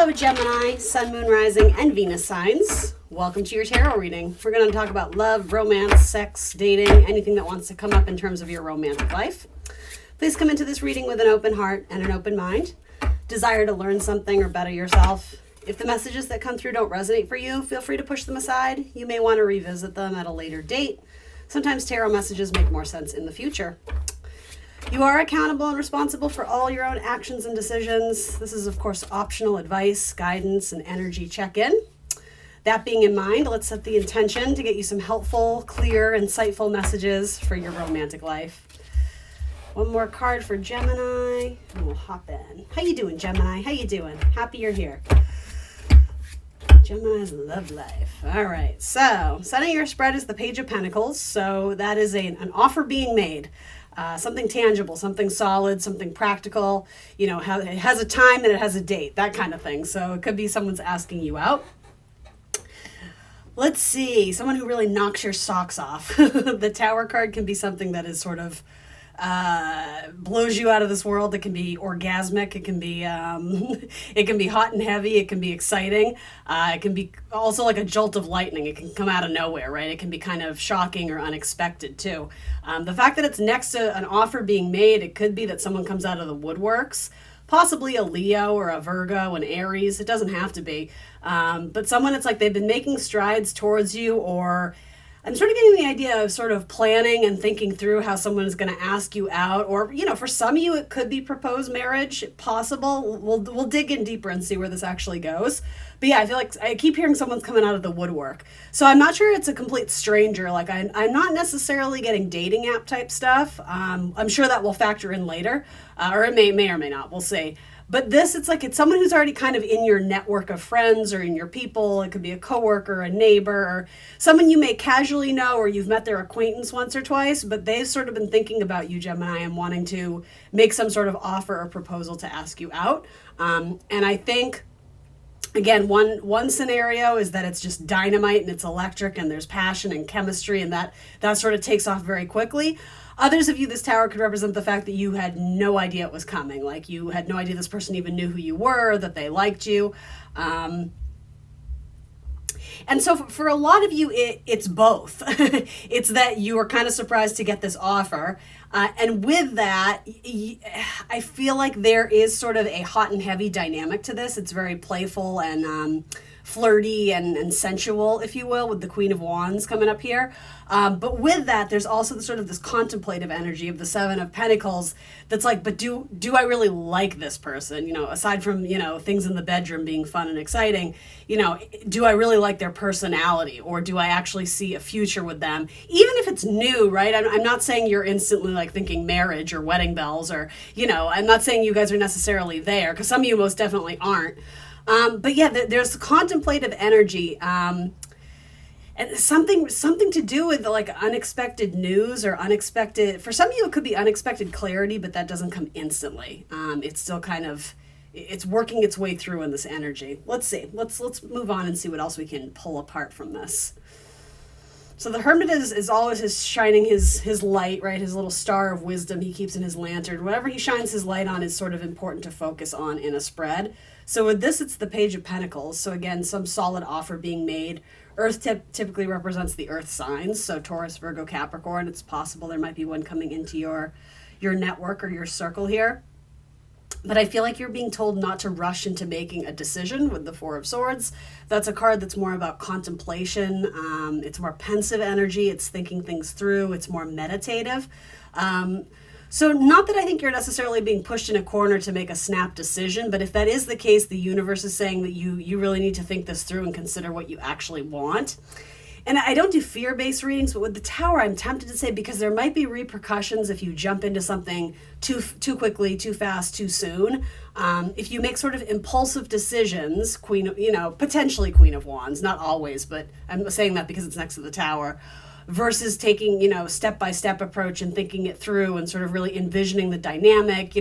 Hello, Gemini, Sun, Moon, Rising, and Venus signs. Welcome to your tarot reading. We're going to talk about love, romance, sex, dating, anything that wants to come up in terms of your romantic life. Please come into this reading with an open heart and an open mind. Desire to learn something or better yourself. If the messages that come through don't resonate for you, feel free to push them aside. You may want to revisit them at a later date. Sometimes tarot messages make more sense in the future. You are accountable and responsible for all your own actions and decisions. This is, of course, optional advice, guidance, and energy check-in. That being in mind, let's set the intention to get you some helpful, clear, insightful messages for your romantic life. One more card for Gemini, and we'll hop in. How you doing, Gemini? How you doing? Happy you're here. Gemini's love life. All right, so setting your spread is the Page of Pentacles. So that is an offer being made. Something tangible, something solid, something practical. You know, it has a time and it has a date, that kind of thing. So it could be someone's asking you out. Let's see, someone who really knocks your socks off. The Tower card can be something that is sort of blows you out of this world. It can be orgasmic. It can be it can be hot and heavy. It can be exciting. It can be also like a jolt of lightning. It can come out of nowhere, right? It can be kind of shocking or unexpected too. The fact that it's next to an offer being made, it could be that someone comes out of the woodworks, possibly a Leo or a Virgo, an Aries. It doesn't have to be, but someone, it's like they've been making strides towards you, or I'm sort of getting the idea of sort of planning and thinking through how someone is going to ask you out, or, you know, for some of you, it could be proposed marriage, possible. We'll dig in deeper and see where this actually goes. But yeah, I feel like I keep hearing someone's coming out of the woodwork. So I'm not sure it's a complete stranger. Like I'm not necessarily getting dating app type stuff. I'm sure that will factor in later, or it may or may not. We'll see. But this, it's like it's someone who's already kind of in your network of friends or in your people. It could be a coworker, a neighbor, or someone you may casually know, or you've met their acquaintance once or twice, but they've sort of been thinking about you, Gemini, and wanting to make some sort of offer or proposal to ask you out. And I think, again, one scenario is that it's just dynamite and it's electric and there's passion and chemistry, and that sort of takes off very quickly. Others of you, this tower could represent the fact that you had no idea it was coming. Like you had no idea this person even knew who you were, that they liked you. And so for a lot of you, it's both. It's that you are kind of surprised to get this offer. And with that, I feel like there is sort of a hot and heavy dynamic to this. It's very playful and flirty and sensual, if you will, with the Queen of Wands coming up here. But with that, there's also this contemplative energy of the Seven of Pentacles that's like, but do I really like this person? You know, aside from, you know, things in the bedroom being fun and exciting, you know, do I really like their personality, or do I actually see a future with them? Even if it's new, right? I'm not saying you're instantly like thinking marriage or wedding bells, or, you know, I'm not saying you guys are necessarily there, because some of you most definitely aren't. But yeah, there's contemplative energy, and something to do with like unexpected news or unexpected. For some of you, it could be unexpected clarity, but that doesn't come instantly. It's still kind of it's working its way through in this energy. Let's see. Let's move on and see what else we can pull apart from this. So the Hermit is always shining his light, right? His little star of wisdom he keeps in his lantern. Whatever he shines his light on is sort of important to focus on in a spread. So with this, it's the Page of Pentacles. So again, some solid offer being made. Earth typically represents the earth signs. So Taurus, Virgo, Capricorn. It's possible there might be one coming into your network or your circle here. But I feel like you're being told not to rush into making a decision with the Four of Swords. That's a card that's more about contemplation. It's more pensive energy. It's thinking things through. It's more meditative. So not that I think you're necessarily being pushed in a corner to make a snap decision, but if that is the case, the universe is saying that you really need to think this through and consider what you actually want. And I don't do fear-based readings, but with the Tower, I'm tempted to say, because there might be repercussions if you jump into something too quickly, too fast, too soon. If you make sort of impulsive decisions, potentially Queen of Wands, not always, but I'm saying that because it's next to the Tower, versus taking, step-by-step approach and thinking it through and sort of really envisioning the dynamic,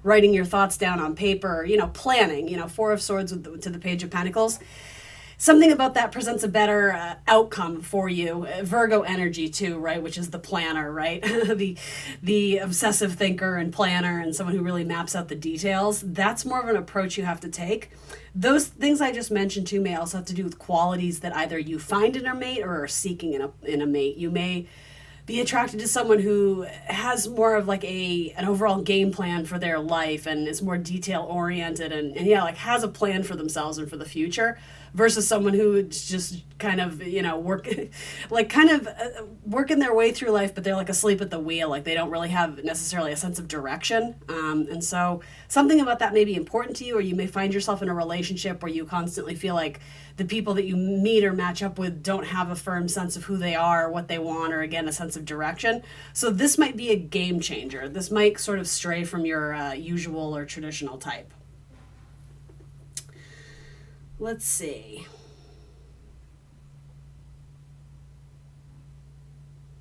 writing your thoughts down on paper, planning, Four of Swords to the Page of Pentacles. something about that presents a better outcome for you. Virgo energy too, right? Which is the planner, right? the obsessive thinker and planner, and someone who really maps out the details. That's more of an approach you have to take. Those things I just mentioned too may also have to do with qualities that either you find in a mate or are seeking in a mate. You may be attracted to someone who has more of like an overall game plan for their life and is more detail oriented and yeah, like has a plan for themselves and for the future, versus someone who's just kind of, working their way through life, but they're like asleep at the wheel. Like they don't really have necessarily a sense of direction. And so something about that may be important to you, or you may find yourself in a relationship where you constantly feel like the people that you meet or match up with don't have a firm sense of who they are, or what they want, or again, a sense of direction. So this might be a game changer. This might sort of stray from your usual or traditional type. Let's see.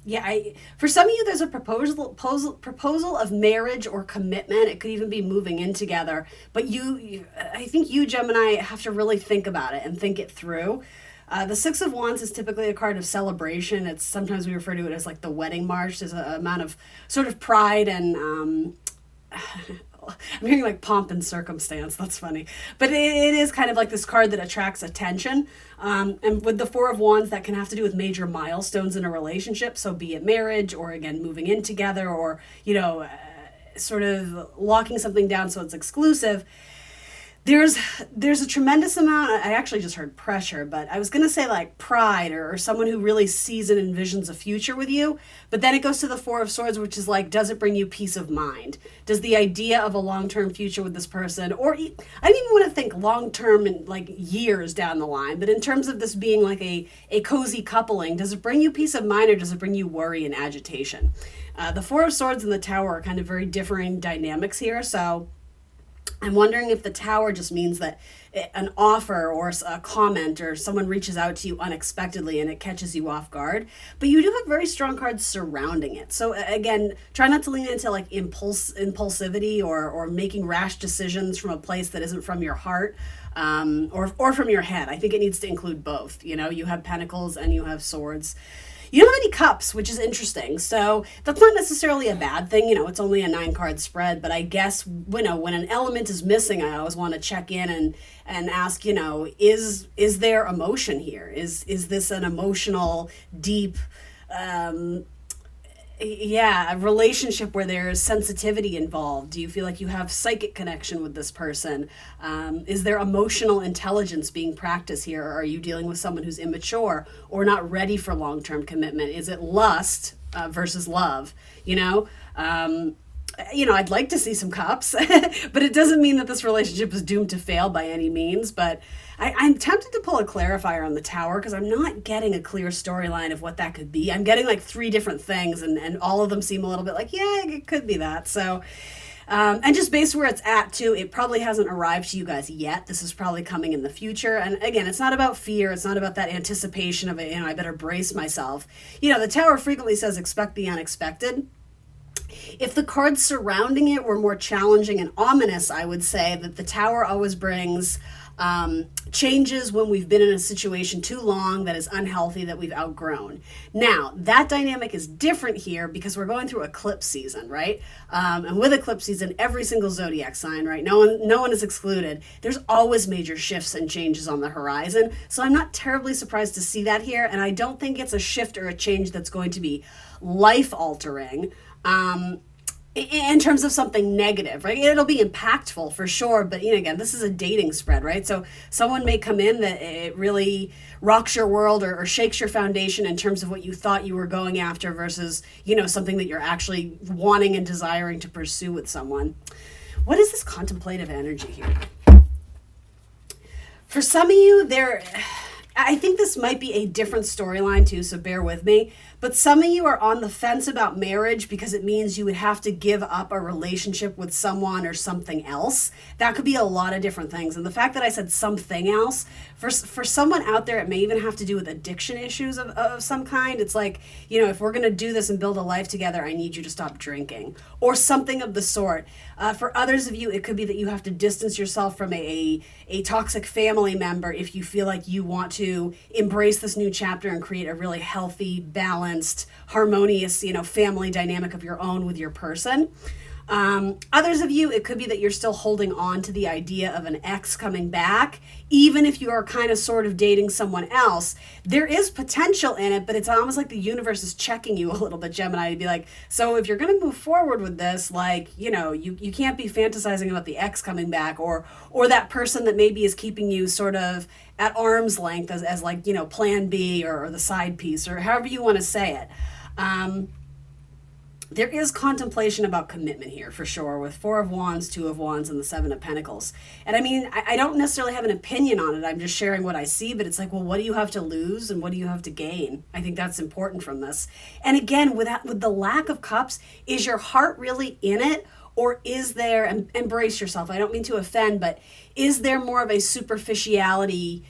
Yeah, for some of you, there's a proposal of marriage or commitment. It could even be moving in together. But I think you, Gemini, have to really think about it and think it through. The Six of Wands is typically a card of celebration. It's sometimes we refer to it as like the wedding march. There's an amount of sort of pride and I'm hearing like pomp and circumstance. That's funny. But it is kind of like this card that attracts attention. And with the Four of Wands, that can have to do with major milestones in a relationship. So be it marriage, or again, moving in together, or, sort of locking something down so it's exclusive. There's a tremendous amount, I actually just heard pressure, but I was going to say like pride, or someone who really sees and envisions a future with you. But then it goes to the Four of Swords, which is like, does it bring you peace of mind? Does the idea of a long-term future with this person, or I don't even want to think long-term and like years down the line, but in terms of this being like a cozy coupling, does it bring you peace of mind, or does it bring you worry and agitation? The Four of Swords and the Tower are kind of very differing dynamics here, so I'm wondering if the Tower just means that an offer or a comment or someone reaches out to you unexpectedly and it catches you off guard. But you do have very strong cards surrounding it. So again, try not to lean into like impulsivity or making rash decisions from a place that isn't from your heart, or from your head. I think it needs to include both. You have Pentacles and you have Swords. You don't have any cups, which is interesting. So that's not necessarily a bad thing. It's only a 9-card spread, but I guess, when an element is missing, I always want to check in and ask, is there emotion here? Is this an emotional, deep, a relationship where there's sensitivity involved? Do you feel like you have psychic connection with this person? Is there emotional intelligence being practiced here? Or are you dealing with someone who's immature or not ready for long-term commitment? Is it lust versus love? I'd like to see some cups, but it doesn't mean that this relationship is doomed to fail by any means. But I'm tempted to pull a clarifier on the Tower because I'm not getting a clear storyline of what that could be. I'm getting like 3 different things, and all of them seem a little bit like, yeah, it could be that. So, and just based where it's at too, it probably hasn't arrived to you guys yet. This is probably coming in the future. And again, it's not about fear. It's not about that anticipation of it. I better brace myself. The Tower frequently says expect the unexpected. If the cards surrounding it were more challenging and ominous, I would say that the Tower always brings changes when we've been in a situation too long that is unhealthy, that we've outgrown. Now, that dynamic is different here because we're going through eclipse season, right? And with eclipse season, every single zodiac sign, right? No one is excluded. There's always major shifts and changes on the horizon. So I'm not terribly surprised to see that here. And I don't think it's a shift or a change that's going to be life-altering. In terms of something negative, right? It'll be impactful for sure, but again, this is a dating spread, right? So someone may come in that it really rocks your world or shakes your foundation in terms of what you thought you were going after versus, something that you're actually wanting and desiring to pursue with someone. What is this contemplative energy here? For some of you, I think this might be a different storyline too, so bear with me. But some of you are on the fence about marriage because it means you would have to give up a relationship with someone or something else. That could be a lot of different things. And the fact that I said something else, for someone out there, it may even have to do with addiction issues of some kind. It's like, if we're going to do this and build a life together, I need you to stop drinking or something of the sort. For others of you, it could be that you have to distance yourself from a toxic family member if you feel like you want to embrace this new chapter and create a really healthy, balanced, harmonious, family dynamic of your own with your person. Others of you, it could be that you're still holding on to the idea of an ex coming back, even if you are kind of sort of dating someone else. There is potential in it, but it's almost like the universe is checking you a little bit, Gemini, to be like, so if you're going to move forward with this, you can't be fantasizing about the ex coming back or that person that maybe is keeping you sort of at arm's length as plan B or the side piece or however you want to say it. There is contemplation about commitment here for sure, with 4 of Wands, 2 of Wands, and the 7 of Pentacles. And I don't necessarily have an opinion on it. I'm just sharing what I see, but it's like, well, what do you have to lose and what do you have to gain? I think that's important from this. And again, with the lack of cups, is your heart really in it? Or is there, and embrace yourself, I don't mean to offend, but is there more of a superficiality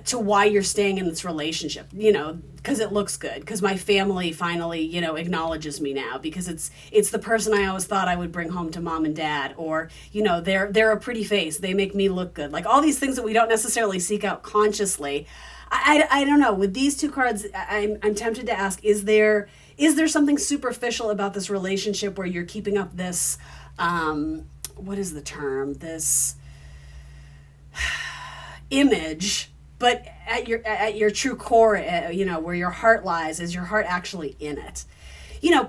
to why you're staying in this relationship, because it looks good, because my family finally, acknowledges me now, because it's the person I always thought I would bring home to mom and dad, or, they're a pretty face, they make me look good, like all these things that we don't necessarily seek out consciously. I don't know, with these 2 cards, I'm tempted to ask, is there something superficial about this relationship where you're keeping up this, what is the term, this image, but at your true core, where your heart lies, is your heart actually in it?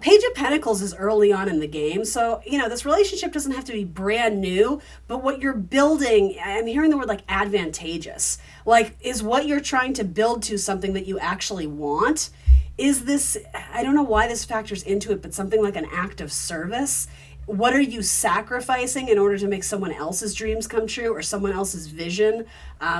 Page of Pentacles is early on in the game, so this relationship doesn't have to be brand new, but what you're building, I'm hearing the word like advantageous, like is what you're trying to build to something that you actually want? Is this, I don't know why this factors into it, but something like an act of service? What are you sacrificing in order to make someone else's dreams come true, or someone else's vision,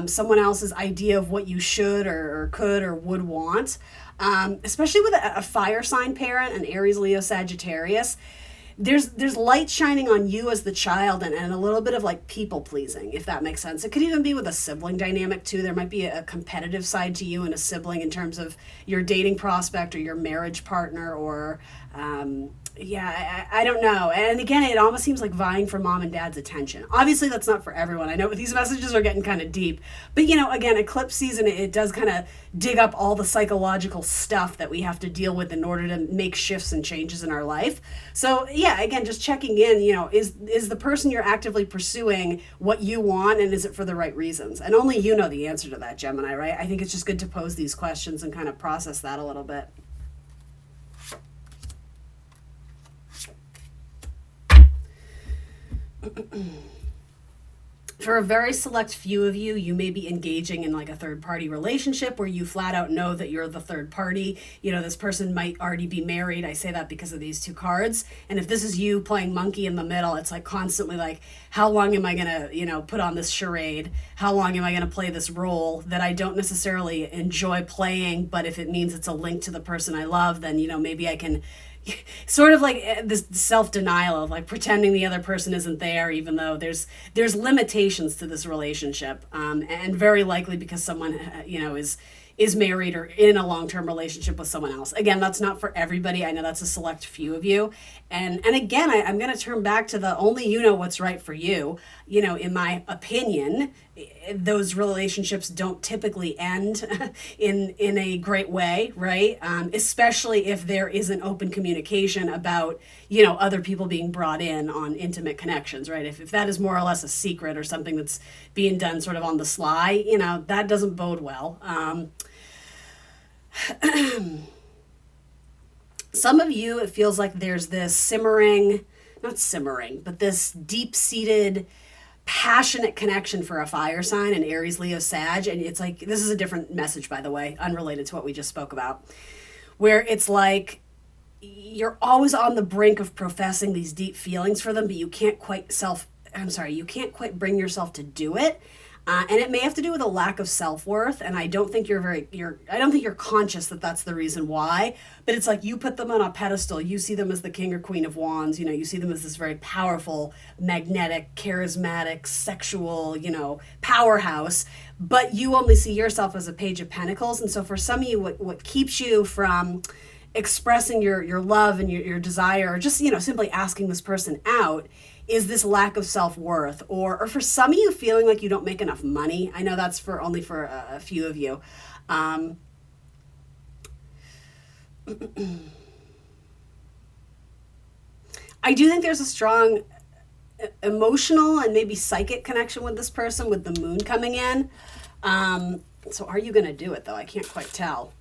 someone else's idea of what you should or could or would want? Especially with a fire sign parent, an Aries, Leo, Sagittarius, there's light shining on you as the child and a little bit of like people pleasing, if that makes sense. It could even be with a sibling dynamic too. There might be a competitive side to you and a sibling in terms of your dating prospect or your marriage partner, or I don't know. And again, it almost seems like vying for mom and dad's attention. Obviously, that's not for everyone. I know these messages are getting kind of deep. But, again, eclipse season, it does kind of dig up all the psychological stuff that we have to deal with in order to make shifts and changes in our life. So, again, just checking in, is the person you're actively pursuing what you want, and is it for the right reasons? And only you know the answer to that, Gemini, right? I think it's just good to pose these questions and kind of process that a little bit. For a very select few of you, you may be engaging in like a third party relationship where you flat out know that you're the third party. This person might already be married. I say that because of these 2 cards. And if this is you playing monkey in the middle, it's like constantly like, how long am I going to, put on this charade? How long am I going to play this role that I don't necessarily enjoy playing? But if it means it's a link to the person I love, then, maybe I can sort of like this self-denial of like pretending the other person isn't there, even though there's limitations to this relationship, and very likely because someone is married or in a long-term relationship with someone else. Again, that's not for everybody. I know that's a select few of you. And again, I'm going to turn back to the only you know what's right for you. In my opinion, those relationships don't typically end in a great way, right? Especially if there isn't open communication about, other people being brought in on intimate connections, right? If that is more or less a secret or something that's being done sort of on the sly, that doesn't bode well. Some of you, it feels like there's this not simmering, but this deep-seated, passionate connection for a fire sign, an Aries, Leo, Sag. And it's like, this is a different message, by the way, unrelated to what we just spoke about, where it's like you're always on the brink of professing these deep feelings for them, but you can't quite bring yourself to do it. And it may have to do with a lack of self-worth, and I don't think I don't think you're conscious that that's the reason why, but it's like you put them on a pedestal. You see them as the king or queen of wands, you see them as this very powerful, magnetic, charismatic, sexual, powerhouse, but you only see yourself as a page of pentacles. And so for some of you, what keeps you from expressing your love and your desire, or just simply asking this person out, is this lack of self-worth, or for some of you feeling like you don't make enough money. I know that's only for a few of you. I do think there's a strong emotional and maybe psychic connection with this person, with the moon coming in. So are you going to do it, though? I can't quite tell.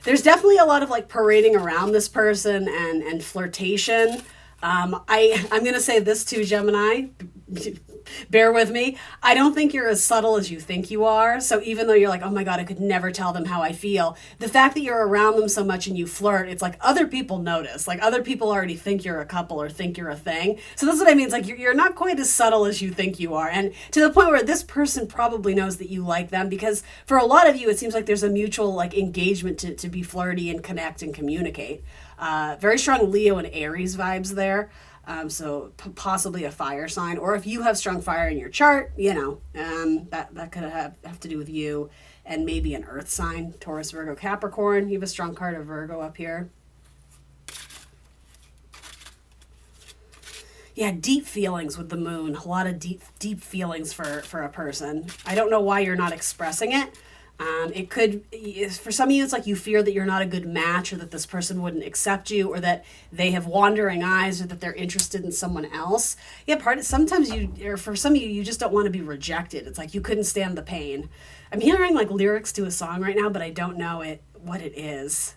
There's definitely a lot of like parading around this person and flirtation. I'm going to say this too, Gemini. Bear with me. I don't think you're as subtle as you think you are. So even though you're like, oh my God, I could never tell them how I feel, the fact that you're around them so much and you flirt, it's like other people notice. Like other people already think you're a couple or think you're a thing. So that's what I mean. It's like you're not quite as subtle as you think you are. And to the point where this person probably knows that you like them, because for a lot of you, it seems like there's a mutual like engagement to be flirty and connect and communicate. Very strong Leo and Aries vibes there. So possibly a fire sign, or if you have strong fire in your chart, that could have to do with you, and maybe an earth sign, Taurus, Virgo, Capricorn. You have a strong card of Virgo up here. Yeah, deep feelings with the moon. A lot of deep feelings for a person. I don't know why you're not expressing it. It could, for some of you, it's like you fear that you're not a good match, or that this person wouldn't accept you, or that they have wandering eyes, or that they're interested in someone else. Yeah, sometimes or for some of you, you just don't want to be rejected. It's like you couldn't stand the pain. I'm hearing like lyrics to a song right now, but I don't know what it is.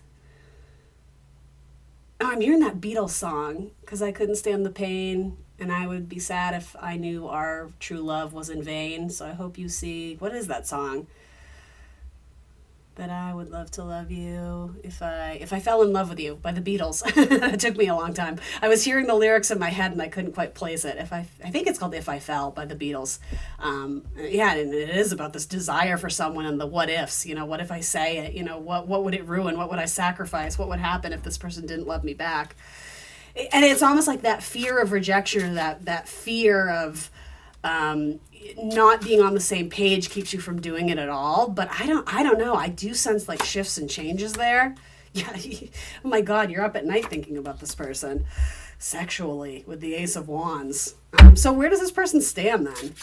Oh, I'm hearing that Beatles song, because I couldn't stand the pain, and I would be sad if I knew our true love was in vain. So I hope you see, what is that song? That I would love to love you if I fell in love with you, by the Beatles. It took me a long time. I was hearing the lyrics in my head and I couldn't quite place it. I think it's called If I Fell by the Beatles. Yeah, and it is about this desire for someone and the what ifs. What if I say it? What would it ruin? What would I sacrifice? What would happen if this person didn't love me back? And it's almost like that fear of rejection, or that fear of not being on the same page keeps you from doing it at all. But I don't know. I do sense like shifts and changes there. Yeah. Oh my God, you're up at night thinking about this person sexually with the Ace of Wands. So where does this person stand then?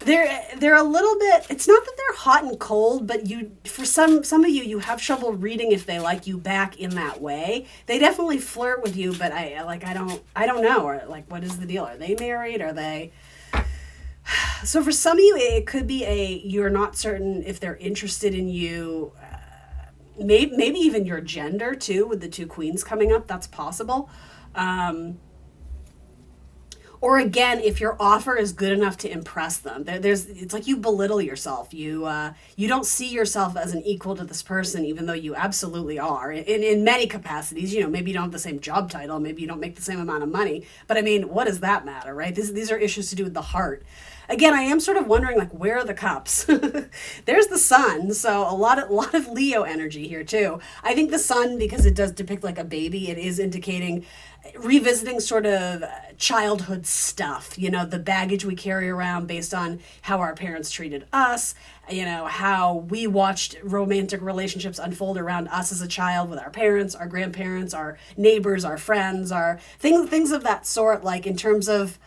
They're a little bit, it's not that they're hot and cold, but for some of you have trouble reading if they like you back in that way. They definitely flirt with you, but I don't know, or like, what is the deal? Are they married? Are they? So for some of you, it could be you're not certain if they're interested in you, maybe even your gender too, with the two queens coming up. That's possible. Or again, if your offer is good enough to impress them, it's like you belittle yourself. You don't see yourself as an equal to this person, even though you absolutely are in many capacities. Maybe you don't have the same job title, maybe you don't make the same amount of money, but I mean, what does that matter, right? These are issues to do with the heart. Again, I am sort of wondering, like, where are the cups? There's the sun, so a lot of Leo energy here too. I think the sun, because it does depict like a baby, it is indicating revisiting sort of childhood stuff, the baggage we carry around based on how our parents treated us, how we watched romantic relationships unfold around us as a child with our parents, our grandparents, our neighbors, our friends, our things of that sort, like in terms of,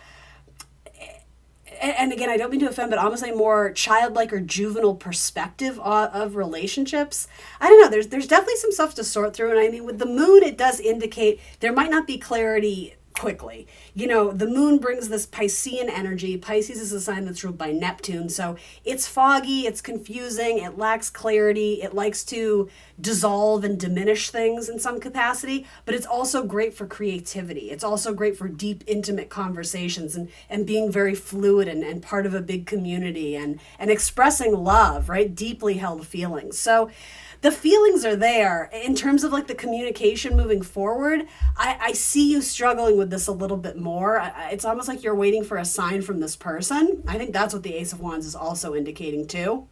and again, I don't mean to offend, but almost a more childlike or juvenile perspective of relationships. I don't know. There's definitely some stuff to sort through. And I mean, with the moon, it does indicate there might not be clarity quickly. The moon brings this Piscean energy. Pisces is a sign that's ruled by Neptune. So it's foggy, it's confusing, it lacks clarity, it likes to dissolve and diminish things in some capacity, but it's also great for creativity. It's also great for deep, intimate conversations and being very fluid and part of a big community and expressing love, right? Deeply held feelings. So the feelings are there. In terms of like the communication moving forward, I see you struggling with this a little bit more. It's almost like you're waiting for a sign from this person. I think that's what the Ace of Wands is also indicating too.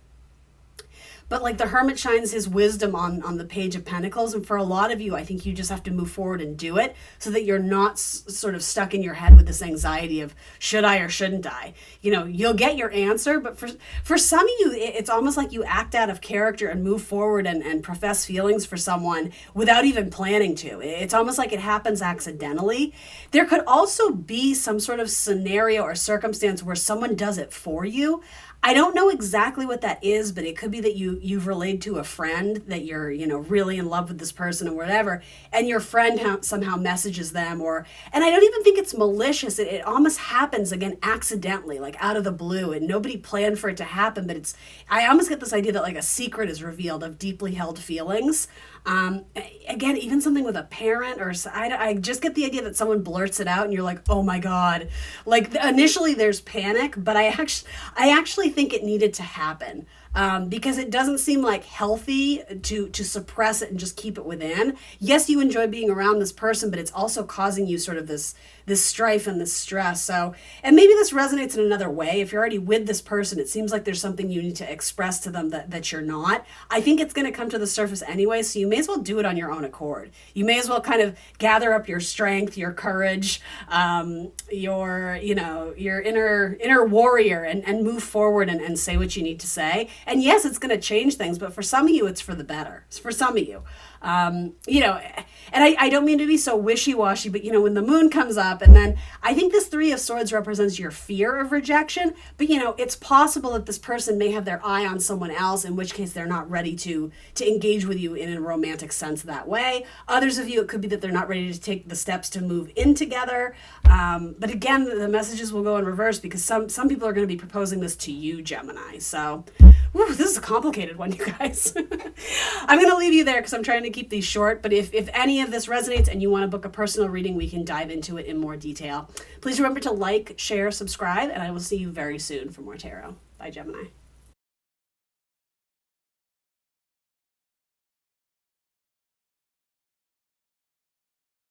But like the Hermit shines his wisdom on the Page of Pentacles. And for a lot of you, I think you just have to move forward and do it so that you're not sort of stuck in your head with this anxiety of should I or shouldn't I? You know, you'll get your answer. But for some of you, it's almost like you act out of character and move forward and profess feelings for someone without even planning to. It's almost like it happens accidentally. There could also be some sort of scenario or circumstance where someone does it for you. I don't know exactly what that is, but it could be that you've relayed to a friend that you're, you know, really in love with this person or whatever, and your friend somehow messages them, and I don't even think it's malicious. It almost happens again accidentally, like out of the blue, and nobody planned for it to happen. But I almost get this idea that like a secret is revealed of deeply held feelings. Again, even something with a parent, or I just get the idea that someone blurts it out and you're like, oh my God. Like initially there's panic, but I actually think it needed to happen. Because it doesn't seem like healthy to suppress it and just keep it within. Yes, you enjoy being around this person, but it's also causing you sort of this strife and this stress. So, and maybe this resonates in another way. If you're already with this person, it seems like there's something you need to express to them that you're not. I think it's going to come to the surface anyway, so you may as well do it on your own accord. You may as well kind of gather up your strength, your courage, your inner warrior and move forward and say what you need to say. And yes, it's going to change things, but for some of you, it's for the better. It's for some of you. And I don't mean to be so wishy-washy, but, you know, when the moon comes up, and then I think this Three of Swords represents your fear of rejection, but, you know, it's possible that this person may have their eye on someone else, in which case they're not ready to engage with you in a romantic sense that way. Others of you, it could be that they're not ready to take the steps to move in together. But again, the messages will go in reverse because some people are going to be proposing this to you, Gemini. So, this is a complicated one, you guys. I'm going to leave you there because I'm trying to keep these short, but if any of this resonates and you want to book a personal reading, we can dive into it in more detail. Please remember to like, share, subscribe, and I will see you very soon for more tarot. Bye, Gemini.